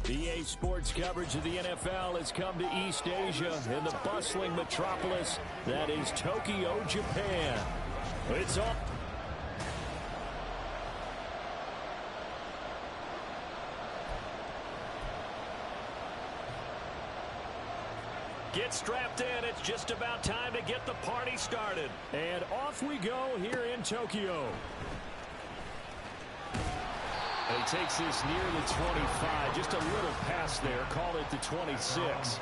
EA Sports coverage of the NFL has come to East Asia in the bustling metropolis that is Tokyo, Japan. It's all. Get strapped in. It's just about time to get the party started. And off we go here in Tokyo. And he takes this near the 25. Just a little pass there. Call it the 26.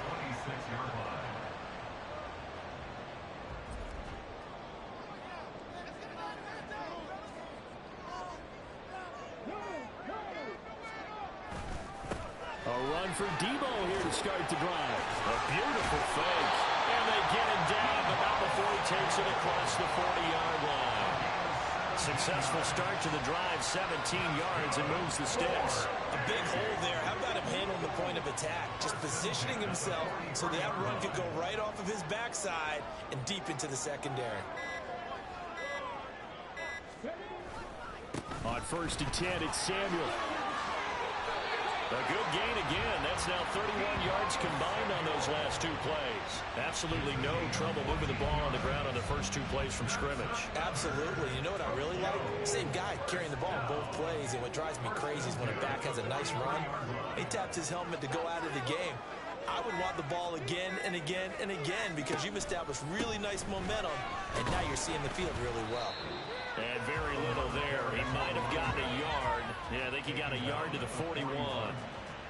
A run for Debo here to start the drive. A beautiful fake. And they get him down, but not before he takes it across the 40-yard line. Successful start to the drive, 17 yards, and moves the sticks. A big hole there. How about him handling the point of attack? Just positioning himself so that run could go right off of his backside and deep into the secondary. On 1st and 10, it's Samuel. A good gain again. That's now 31 yards combined on those last two plays. Absolutely no trouble moving the ball on the ground on the first two plays from scrimmage. Absolutely. You know what I really like? Same guy carrying the ball in both plays, and what drives me crazy is when a back has a nice run, he taps his helmet to go out of the game. I would want the ball again and again and again because you've established really nice momentum, and now you're seeing the field really well. And very little there. He might have gotten a yard. Yeah, I think he got a yard to the 41.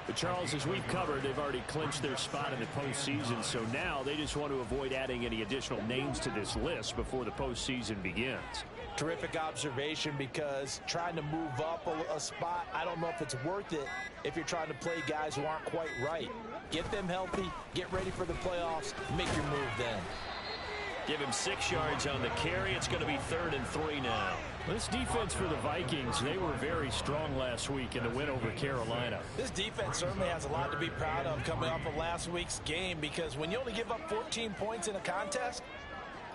But Charles, as we've covered, they've already clinched their spot in the postseason, so now they just want to avoid adding any additional names to this list before the postseason begins. Terrific observation, because trying to move up a spot, I don't know if it's worth it if you're trying to play guys who aren't quite right. Get them healthy, get ready for the playoffs, make your move then. Give him 6 yards on the carry. It's going to be 3rd and 3 now. This defense for the Vikings, they were very strong last week in the win over Carolina. This defense certainly has a lot to be proud of coming off of last week's game, because when you only give up 14 points in a contest,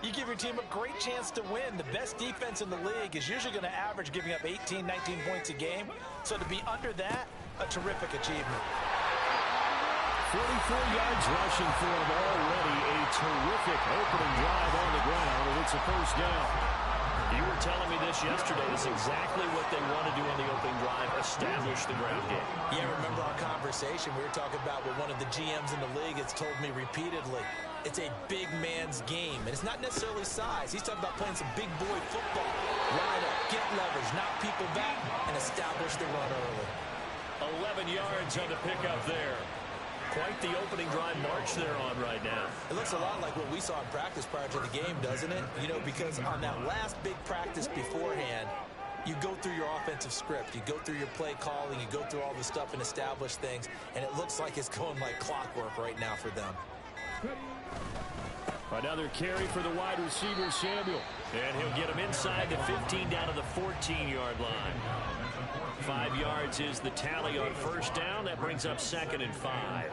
you give your team a great chance to win. The best defense in the league is usually going to average giving up 18, 19 points a game. So to be under that, a terrific achievement. 44 yards rushing for him already. A terrific opening drive on the ground, and it's a first down. You were telling me this yesterday. This is exactly what they want to do on the opening drive, establish the ground game. Yeah, remember our conversation? We were talking about what one of the GMs in the league has told me repeatedly. It's a big man's game, and it's not necessarily size. He's talking about playing some big boy football. Line up, get leverage, knock people back, and establish the run early. 11 yards on the pickup there. Quite the opening drive march they're on right now. It looks a lot like what we saw in practice prior to the game, doesn't it? You know, because on that last big practice beforehand, you go through your offensive script. You go through your play calling. You go through all the stuff and establish things. And it looks like it's going like clockwork right now for them. Another carry for the wide receiver, Samuel. And he'll get him inside the 15 down to the 14-yard line. 5 yards is the tally on first down. That brings up 2nd and 5.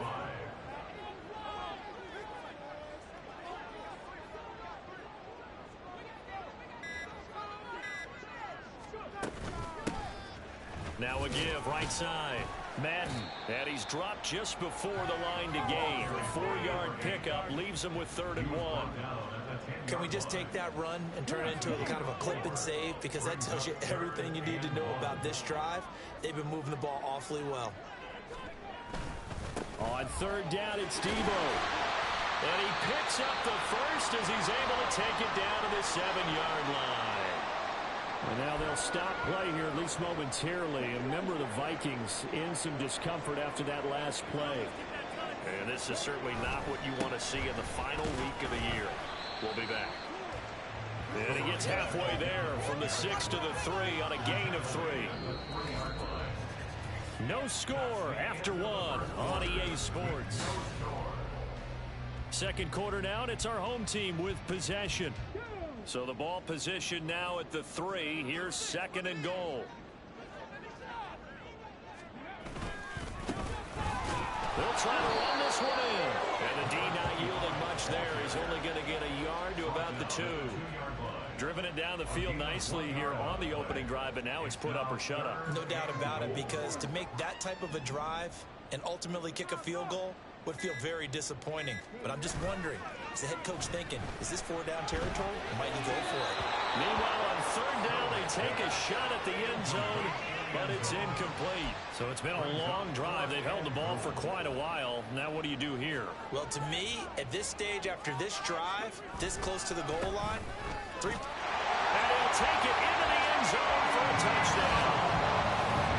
Now a give right side. Madden, and he's dropped just before the line to gain. 4-yard pickup leaves him with 3rd and 1. Can we just take that run and turn it into a kind of a clip and save? Because that tells you everything you need to know about this drive. They've been moving the ball awfully well. On 3rd down, it's Debo. And he picks up the first as he's able to take it down to the 7-yard line. And now they'll stop play here, at least momentarily. A member of the Vikings in some discomfort after that last play. And this is certainly not what you want to see in the final week of the year. We'll be back. And he gets halfway there from the 6 to the 3 on a gain of 3. No score after 1 on EA Sports. Second quarter now, and it's our home team with possession. So the ball position now at the 3. Here's 2nd and goal. They'll try to run this one in. And the D not yielding much there. He's only going to get a yard to about the 2. Driven it down the field nicely here on the opening drive, but now it's put up or shut up. No doubt about it, because to make that type of a drive and ultimately kick a field goal would feel very disappointing. But I'm just wondering, is the head coach thinking, is this 4-down territory, or might he go for it? Meanwhile, on 3rd down, they take a shot at the end zone, but it's incomplete. So it's been a long drive. They've held the ball for quite a while. Now what do you do here? Well, to me, at this stage, after this drive, this close to the goal line, and he'll take it into the end zone for a touchdown.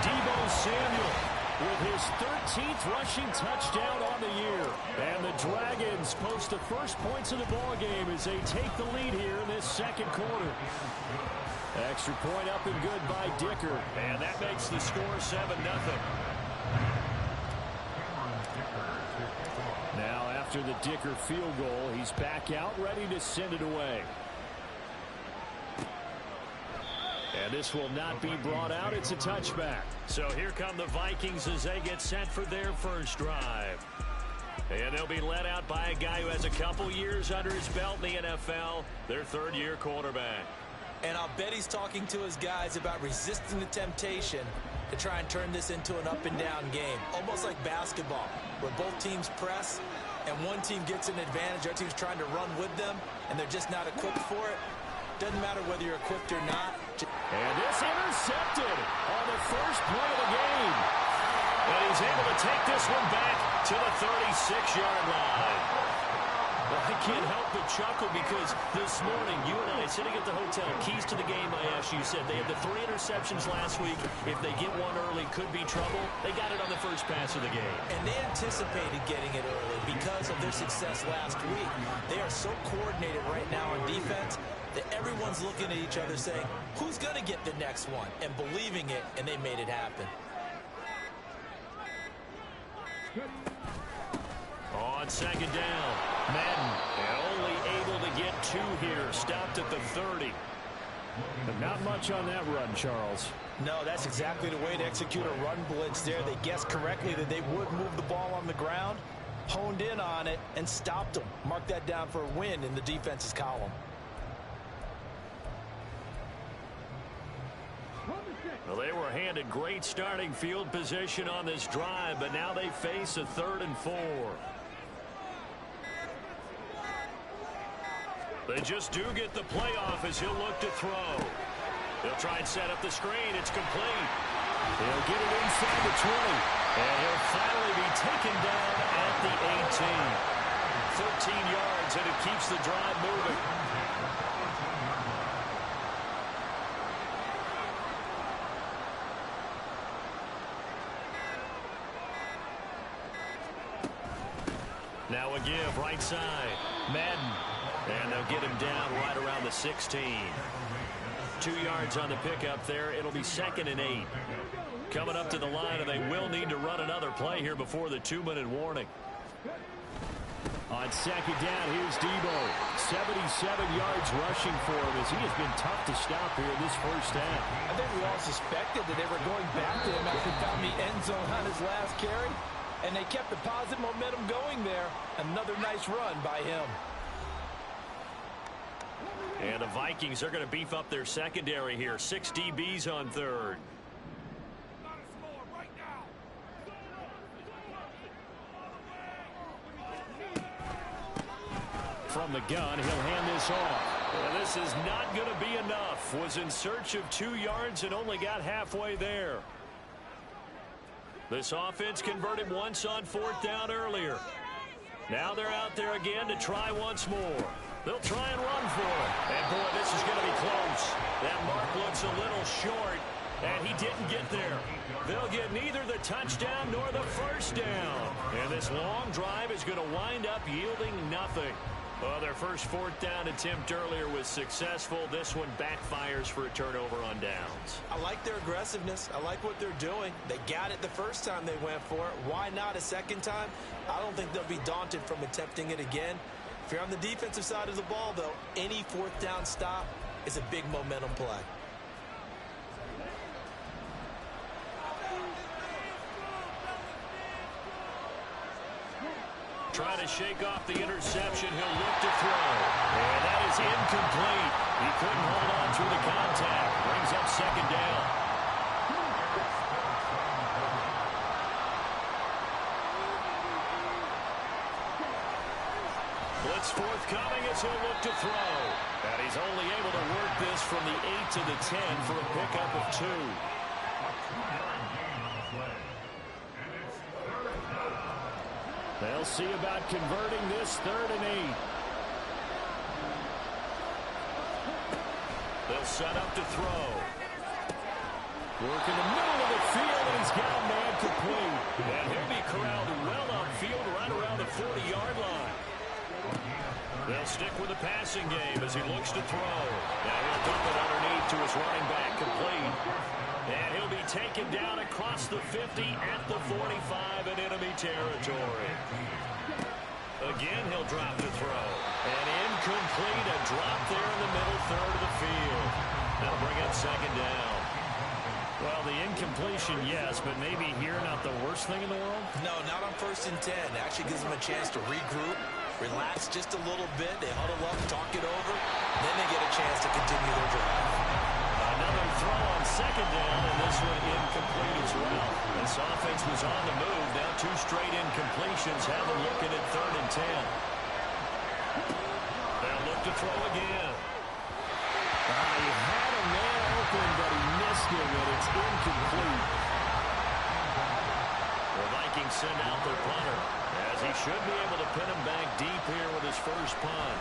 Deebo Samuel with his 13th rushing touchdown on the year. And the Dragons post the first points of the ball game as they take the lead here in this second quarter. Extra point up and good by Dicker. And that makes the score 7-0. Now after the Dicker field goal, he's back out ready to send it away. And this will not be brought out. It's a touchback. So here come the Vikings as they get set for their first drive. And they'll be led out by a guy who has a couple years under his belt in the NFL, their 3rd-year quarterback. And I'll bet he's talking to his guys about resisting the temptation to try and turn this into an up-and-down game. Almost like basketball, where both teams press, and one team gets an advantage, the other team's trying to run with them, and they're just not equipped for it. Doesn't matter whether you're equipped or not. And this intercepted on the first play of the game. And he's able to take this one back to the 36-yard line. Well, I can't help but chuckle because this morning, you and I, sitting at the hotel, keys to the game, I asked you, said they had the 3 interceptions last week. If they get one early, could be trouble. They got it on the first pass of the game. And they anticipated getting it early because of their success last week. They are so coordinated right now on defense that everyone's looking at each other saying, who's going to get the next one? And believing it, and they made it happen. On 2nd down, Madden only able to get 2 here. Stopped at the 30. But not much on that run, Charles. No, that's exactly the way to execute a run blitz there. They guessed correctly that they would move the ball on the ground, honed in on it, and stopped them. Mark that down for a win in the defense's column. Well, they were handed great starting field position on this drive, but now they face a 3rd and 4. They just do get the playoff as he'll look to throw. He'll try and set up the screen. It's complete. He'll get it inside the 20. And he'll finally be taken down at the 18. 13 yards, and it keeps the drive moving. Now a give, right side. Madden. And they'll get him down right around the 16. 2 yards on the pickup there. It'll be 2nd and 8. Coming up to the line, and they will need to run another play here before the 2-minute warning. On 2nd down, here's Deebo. 77 yards rushing for him as he has been tough to stop here this first half. I think we all suspected that they were going back to him after he found the end zone on his last carry. And they kept the positive momentum going there. Another nice run by him. And the Vikings are going to beef up their secondary here. 6 DBs on 3rd. From the gun, he'll hand this off. And this is not going to be enough. Was in search of 2 yards and only got halfway there. This offense converted once on 4th down earlier. Now they're out there again to try once more. They'll try and run for it. And, boy, this is going to be close. That mark looks a little short, and he didn't get there. They'll get neither the touchdown nor the first down. And this long drive is going to wind up yielding nothing. Well, their first 4th down attempt earlier was successful. This one backfires for a turnover on downs. I like their aggressiveness. I like what they're doing. They got it the first time they went for it. Why not a second time? I don't think they'll be daunted from attempting it again. If you're on the defensive side of the ball, though, any 4th down stop is a big momentum play. Trying to shake off the interception. He'll look to throw. And that is incomplete. He couldn't hold on through the contact. Brings up 2nd down. looks forthcoming as he'll look to throw. And he's only able to work this from the 8 to the 10 for a pickup of 2. They'll see about converting this 3rd and 8. They'll set up to throw. Work in the middle of the field, and he's got a man complete. And he'll be corralled well upfield right around the 40-yard line. They'll stick with the passing game as he looks to throw. Now he'll dump it underneath to his running back, complete. And he'll be taken down across the 50 at the 45 in enemy territory. Again, he'll drop to throw. And incomplete, a drop there in the middle 3rd of the field. That'll bring up 2nd down. Well, the incompletion, yes, but maybe here not the worst thing in the world? No, not on 1st and 10. Actually gives them a chance to regroup, relax just a little bit. They huddle up, talk it over. Then they get a chance to continue their drive. Another throw on 2nd down, and this one incomplete as well. This offense was on the move. Now 2 straight incompletions have them looking at 3rd and 10. They'll look to throw again. He had a man open, but he missed him, and it's incomplete. The Vikings send out their punter, as he should be able to pin him back deep here with his first punt.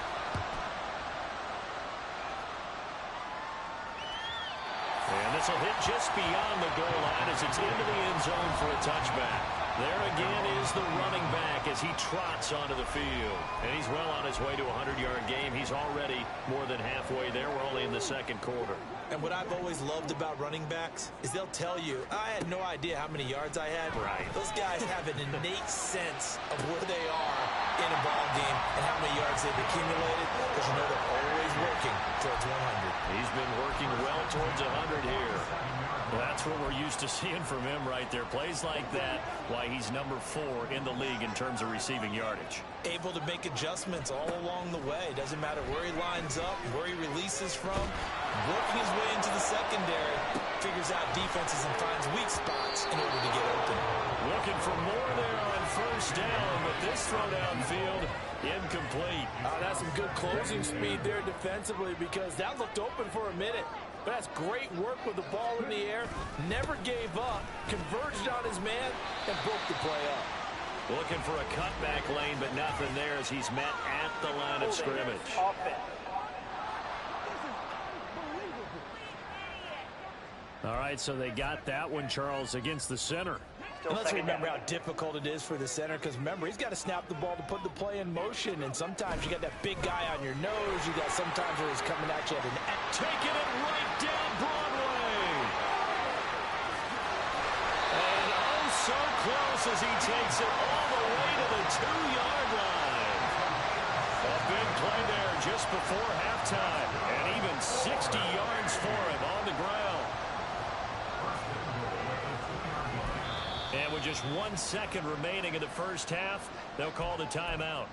And this will hit just beyond the goal line as it's into the end zone for a touchback. There again is the running back as he trots onto the field. And he's well on his way to a 100-yard game. He's already more than halfway there. We're only in the 2nd quarter. And what I've always loved about running backs is they'll tell you, I had no idea how many yards I had. Right. Those guys have an innate sense of where they are in a ball game and how many yards they've accumulated, because you know they're always working towards 100. He's been working well towards 100 here. That's what we're used to seeing from him right there. Plays like that, why he's number 4 in the league in terms of receiving yardage. Able to make adjustments all along the way. Doesn't matter where he lines up, where he releases from. Working his way into the secondary, figures out defenses and finds weak spots in order to get open. Looking for more there on 1st down, but this throw downfield, incomplete. That's some good closing speed there defensively, because that looked open for a minute. But that's great work with the ball in the air. Never gave up, converged on his man, and broke the play up. Looking for a cutback lane, but nothing there as he's met at the line of scrimmage. All right, so they got that one, Charles, against the center. And let's remember how difficult it is for the center, because remember, he's got to snap the ball to put the play in motion, and sometimes you got that big guy on your nose. You got sometimes where he's coming at you at an taking it right down Broadway. And oh, so close as he takes it all the way to the 2-yard line. A big play there just before halftime, and even 60 yards for him on the ground. And with just 1 second remaining in the first half, they'll call the timeout.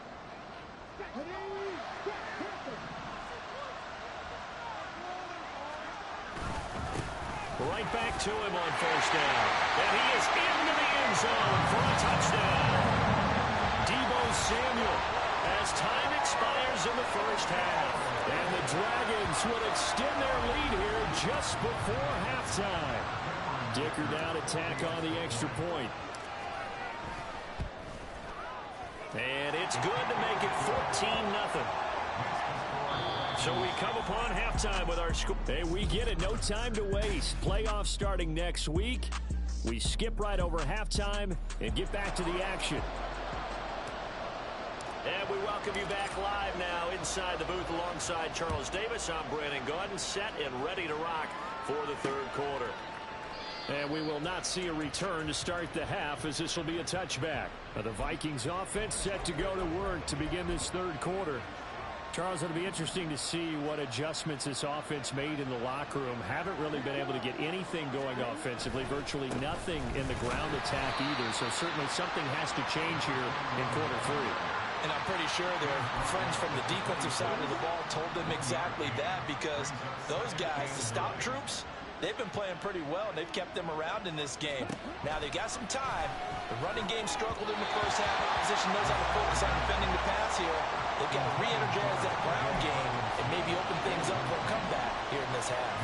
Right back to him on 1st down. And he is into the end zone for a touchdown. Deebo Samuel as time expires in the first half. And the Dragons will extend their lead here just before halftime. Dicker down attack on the extra point. And it's good to make it 14-0. So we come upon halftime with our score. Hey, we get it. No time to waste. Playoffs starting next week. We skip right over halftime and get back to the action. And we welcome you back live now inside the booth alongside Charles Davis. I'm Brandon Gaudin, set and ready to rock for the 3rd quarter. And we will not see a return to start the half, as this will be a touchback. Now the Vikings offense set to go to work to begin this 3rd quarter. Charles, it'll be interesting to see what adjustments this offense made in the locker room. Haven't really been able to get anything going offensively, virtually nothing in the ground attack either. So certainly something has to change here in quarter 3. And I'm pretty sure their friends from the defensive side of the ball told them exactly that, because those guys, the stop troops, they've been playing pretty well, and they've kept them around in this game. Now, they've got some time. The running game struggled in the first half. Opposition knows how to focus on defending the pass here. They've got to re-energize that ground game and maybe open things up for a comeback here in this half.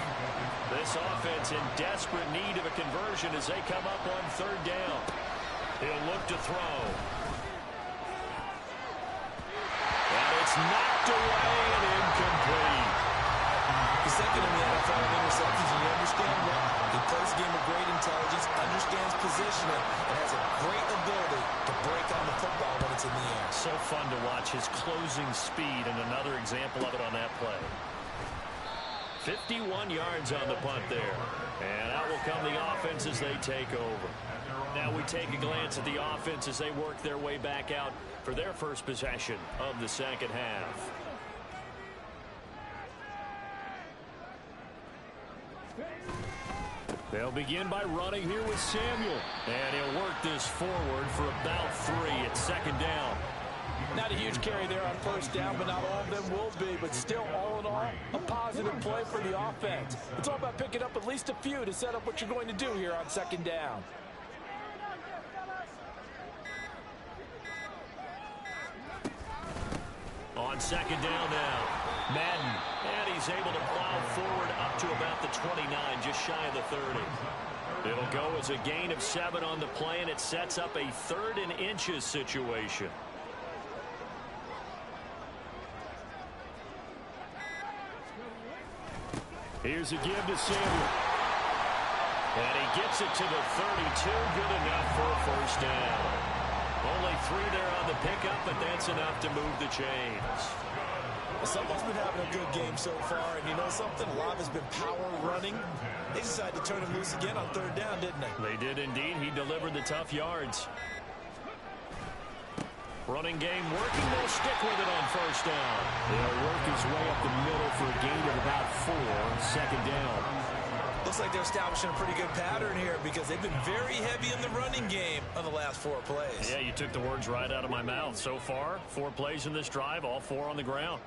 This offense in desperate need of a conversion as they come up on third down. He'll look to throw. And it's knocked away and incomplete. He's second in the NFL in interceptions, and you understand what? He plays a game of great intelligence, understands positioning, and has a great ability to break on the football when it's in the air. So fun to watch his closing speed, and another example of it on that play. 51 yards on the punt there. And out will come the offense as they take over. Now we take a glance at the offense as they work their way back out for their first possession of the second half. They'll begin by running here with Samuel. And he'll work this forward for about 3 at second down. Not a huge carry there on first down, but not all of them will be. But still, all in all, a positive play for the offense. It's all about picking up at least a few to set up what you're going to do here on second down. On second down now, Madden. And he's able to plow forward up to about the 29, just shy of the 30. It'll go as a gain of 7 on the play, and it sets up a 3rd and inches situation. Here's a give to Samuel. And he gets it to the 32. Good enough for a first down. Only 3 there on the pickup, but that's enough to move the chains. Someone's been having a good game so far, and you know something? A lot has been power running. They decided to turn him loose again on third down, didn't they? They did indeed. He delivered the tough yards. Running game working. They'll stick with it on first down. They'll work his way up the middle for a gain of about 4. Second down. Looks like they're establishing a pretty good pattern here because they've been very heavy in the running game on the last 4 plays. Yeah, you took the words right out of my mouth. So far, 4 plays in this drive, all 4 on the ground.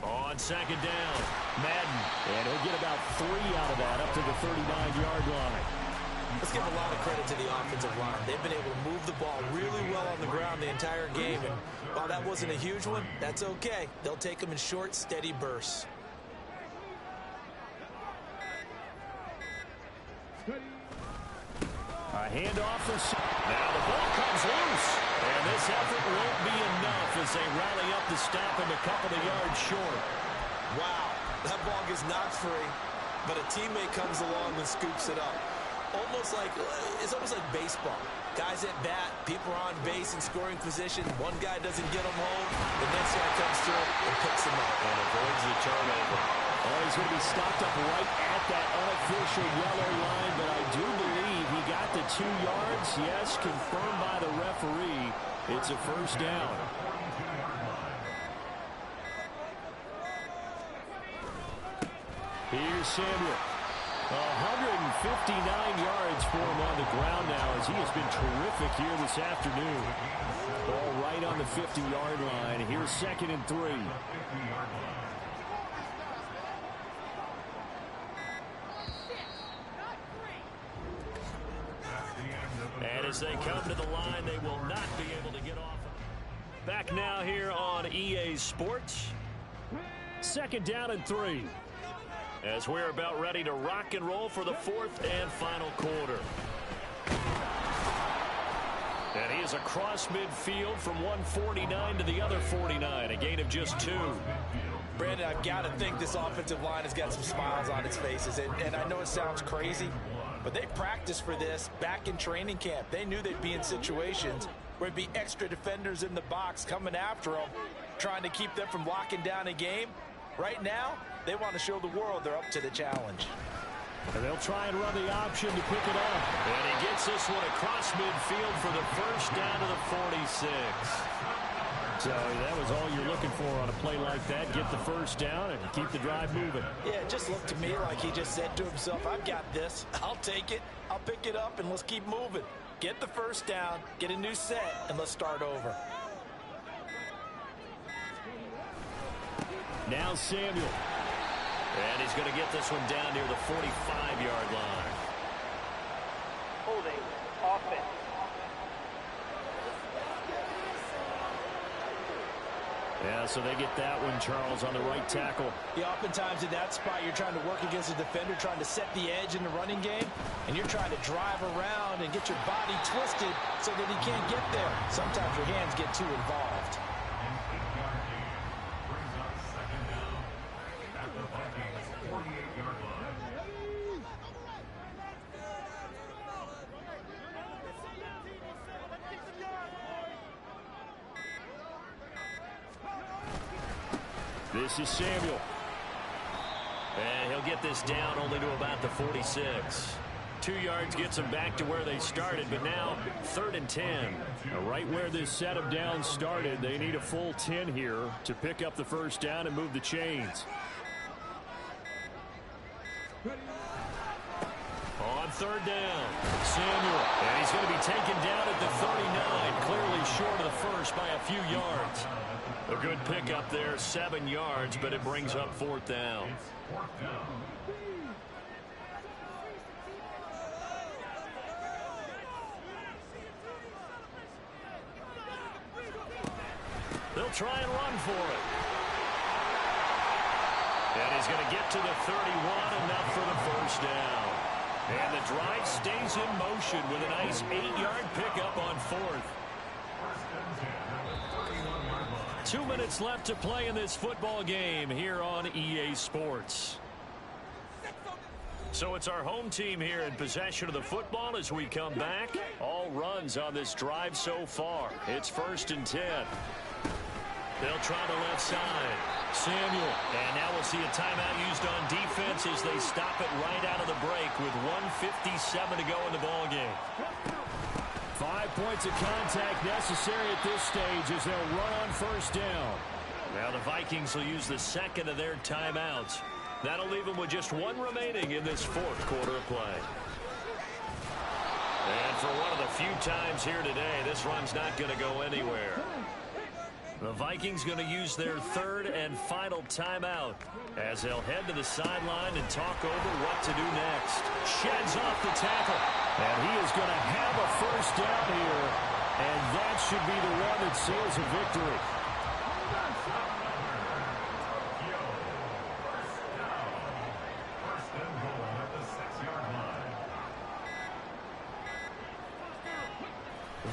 On second down, Madden. And he'll get about 3 out of that up to the 39-yard line. Let's give a lot of credit to the offensive line. They've been able to move the ball really well on the ground the entire game. And while that wasn't a huge one, that's okay. They'll take them in short, steady bursts. A handoff for... Now the ball comes loose. And this effort won't be enough as they rally up to stop him a couple of yards short. Wow, that ball gets knocked free, but a teammate comes along and scoops it up. It's almost like baseball. Guys at bat, people are on base in scoring position. One guy doesn't get them home. The next guy comes through and picks him up. And avoids the turnover. Oh, he's going to be stopped up right at that unofficial yellow line, but I do believe he got the 2 yards. Yes, confirmed by the referee. It's a first down. Here's Samuel. 159 yards for him on the ground now as he has been terrific here this afternoon. Ball right on the 50-yard line. Here's second and 3. And as they come to the line, they will not be able to get off. Back now here on EA Sports. Second down and 3. As we're about ready to rock and roll for the 4th and final quarter. And he is across midfield from 149 to the other 49, a gain of just 2. Brandon, I've got to think this offensive line has got some smiles on its faces. And I know it sounds crazy, but they practiced for this back in training camp. They knew they'd be in situations where there'd be extra defenders in the box coming after them, trying to keep them from locking down a game. Right now, they want to show the world they're up to the challenge. And they'll try and run the option to pick it up. And he gets this one across midfield for the first down to the 46. So that was all you're looking for on a play like that. Get the first down and keep the drive moving. Yeah, it just looked to me like he just said to himself, I've got this. I'll take it. I'll pick it up, and let's keep moving. Get the first down, get a new set, and let's start over. Now Samuel. And he's going to get this one down near the 45-yard line. Holding offense. Yeah, so they get that one, Charles, on the right tackle. Yeah, oftentimes in that spot, you're trying to work against a defender, trying to set the edge in the running game, and you're trying to drive around and get your body twisted so that he can't get there. Sometimes your hands get too involved. This is Samuel. And he'll get this down only to about the 46. 2 yards gets them back to where they started, but now 3rd and 10. Right where this set of downs started, they need a full 10 here to pick up the first down and move the chains. On 3rd down, Samuel. And he's going to be taken down at the 39, clearly short of the first by a few yards. A good pickup there, 7 yards, but it brings up 4th down. They'll try and run for it. And he's going to get to the 31, enough for the first down. And the drive stays in motion with a nice 8-yard pickup on 4th. 2 minutes left to play in this football game here on EA Sports. So it's our home team here in possession of the football as we come back. All runs on this drive so far. It's 1st and 10. They'll try the left side. Samuel. And now we'll see a timeout used on defense as they stop it right out of the break with 1:57 to go in the ballgame. 5 points of contact necessary at this stage as they'll run on 1st down. Now the Vikings will use the second of their timeouts. That'll leave them with just 1 remaining in this 4th quarter of play. And for one of the few times here today, this run's not going to go anywhere. The Vikings going to use their 3rd and final timeout as they'll head to the sideline and talk over what to do next. Sheds off the tackle. And he is going to have a first down here. And that should be the one that seals a victory.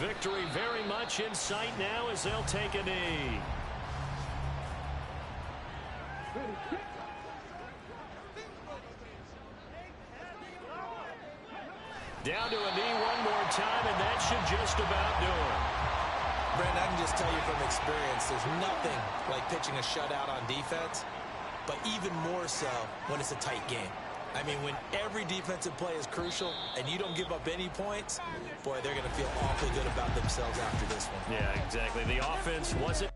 Victory very much in sight now as they'll take a knee. Down to a knee one more time, and that should just about do it. Brandon, I can just tell you from experience, there's nothing like pitching a shutout on defense, but even more so when it's a tight game. I mean, when every defensive play is crucial and you don't give up any points, boy, they're going to feel awfully good about themselves after this one. Yeah, exactly. The offense wasn't